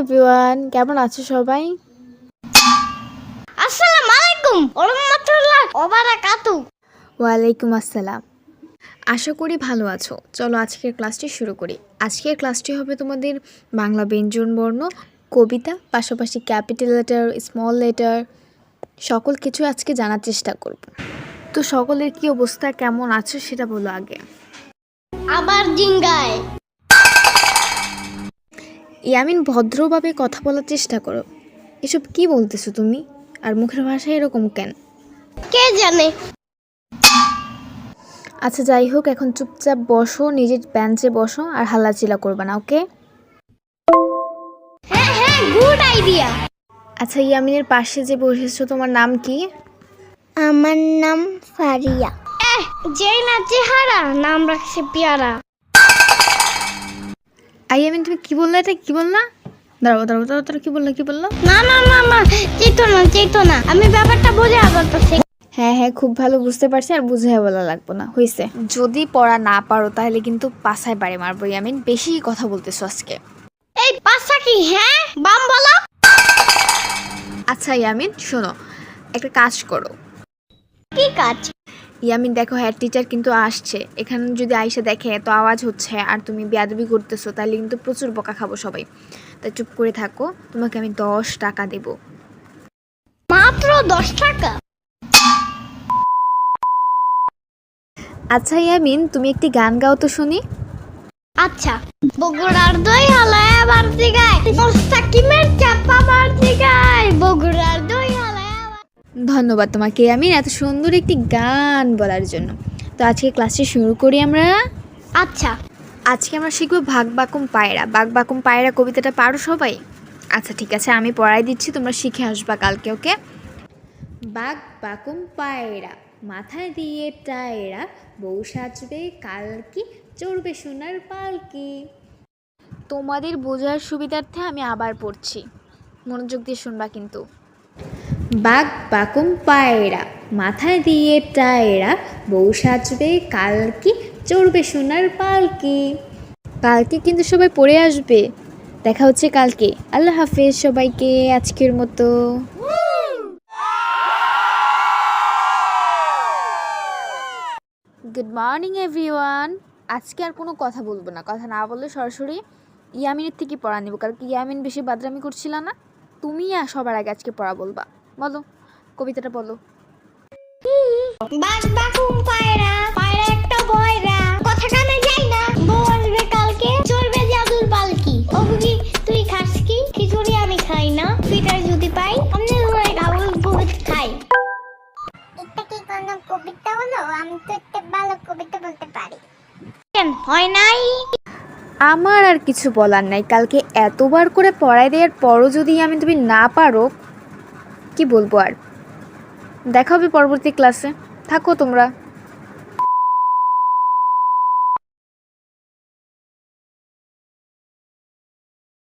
Everyone, কেমন আছো সবাই? আসসালামু আলাইকুম ওয়া রাহমাতুল্লাহি ওয়া বারাকাতুহু। ওয়ালাইকুম আসসালাম। আশা করি ভালো আছো। চলো আজকের ক্লাসটি শুরু করি। আজকের ক্লাসটি হবে তোমাদের বাংলা ব্যঞ্জনবর্ণ, কবিতা, পাশাপাশি ক্যাপিটাল লেটার, স্মল লেটার, সকল কিছু আজকে জানার চেষ্টা করব। তো সকলের কি অবস্থা, কেমন আছো সেটা বলো আগে। আবার জিঙ্গায়। ইয়ামিন, ভদ্রভাবে কথা বলার চেষ্টা করো। এসব কি বলতেছো তুমি? আর মুখের ভাষা এরকম কেন? কে জানে। আচ্ছা যাই হোক, এখন চুপচাপ বসো, নিজের বেঞ্চে বসো আর হাল্লাচিল্লা করবে না, ওকে? হ্যাঁ, গুড আইডিয়া। আচ্ছা, ইয়ামিনের পাশে যে বসেছো তোমার নাম কি? আমার নাম ফারিয়া। যেই না চেহারা, নাম রাখছে পেয়ারা। ইয়ামিন, তুমি কি বললা? এটা কি বললা? দাঁড়াও, কি বললা? না, চেতো না, আমি ব্যাপারটা বোঝা বলতেছি। হ্যাঁ, খুব ভালো বুঝতে পারছি, আর বুঝে বলা লাগবো না, হয়েছে। যদি পড়া না পারো তাহলে কিন্তু পাছায় বাড়ি মারবো। ইয়ামিন, বেশি কথা বলতেছো আজকে। এই পাশা কি? হ্যাঁ, বাম বলো। আচ্ছা ইয়ামিন, শোনো, একটা কাজ করো। কি কাজ? ইয়ামিন দেখো, হেড টিচার কিন্তু আসছে। এখানে যদি আইসা দেখে এত আওয়াজ হচ্ছে আর তুমি বেয়াদবি করতেছো, তাহলে কিন্তু প্রচুর বকা খাবো সবাই। তাই চুপ করে থাকো, তোমাকে আমি 10 টাকা দেব। মাত্র 10 টাকা? আচ্ছা ইয়ামিন, তুমি একটি গান গাও তো শুনি। আচ্ছা। বগুড়ার দই হালায় আবার দিগায়, মোস্তাকিমের চাপা বার দিগায়, বগুড়ার দই হালায় আবার। ধন্যবাদ তোমাকে ইয়ামিন, এত সুন্দর একটি গান বলার জন্য। তো আজকে ক্লাসটি শুরু করি আমরা। আচ্ছা। আজকে আমরা শিখবো বাঘ বাকুম পায়রা। বাঘ বাকুম পায়রা কবিতাটা পারো সবাই? আচ্ছা ঠিক আছে, আমি পড়াই দিচ্ছি, তোমরা শিখে আসবা কালকে, ওকে? বাঘ বাকুম পায়রা, মাথায় দিয়ে টায়রা, বউ সাজবে কালকি, চড়বে সোনার পালকি। তোমাদের বোঝার সুবিধার্থে আমি আবার পড়ছি, মনোযোগ দিয়ে শুনবা কিন্তু। বাঘ বাকুম পায়রা, মাথায় দিয়ে টায়রা, বউ সাজবে কালকি, চড়বে সোনার পালকি। কালকে কিন্তু সবাই পড়ে আসবে। দেখা হচ্ছে কালকে। আল্লাহ হাফেজ সবাইকে আজকের মতো। Good morning everyone. আজকে আর কোনো কথা বলবো না, কথা না বললে সরাসরি ইয়ামিনের থেকে পড়া নেব, কারণ কি ইয়ামিন বেশি বাদরামি করছিল না। তুমি সবার আগে আজকে পড়া বলবা। বলো, কবিতাটা বলো। বাঘ বাকুম পায়রা, পায়রা একটা বয়রা, কথা কানে যাই না, বউ আসবে কালকে, চলবে জাদুর পালকি। ও বুঝি তুই খাস কি? খিচুড়ি আমি খাই না, পিঠার যদি পাই আমি ধরে খাবো, বহুত খাই। এটা কি কোনো কবিতা হলো? আমি তো একটা ভালো কবিতা বলতে পারি। কেন হয় নাই? আমার আর কিছু বলার নাই। কালকে এতবার করে পড়াই দেওয়ার পরও যদি তুমি না পারো, কি বলবো আর। দেখা হবে পরবর্তী ক্লাসে। থাকো তোমরা।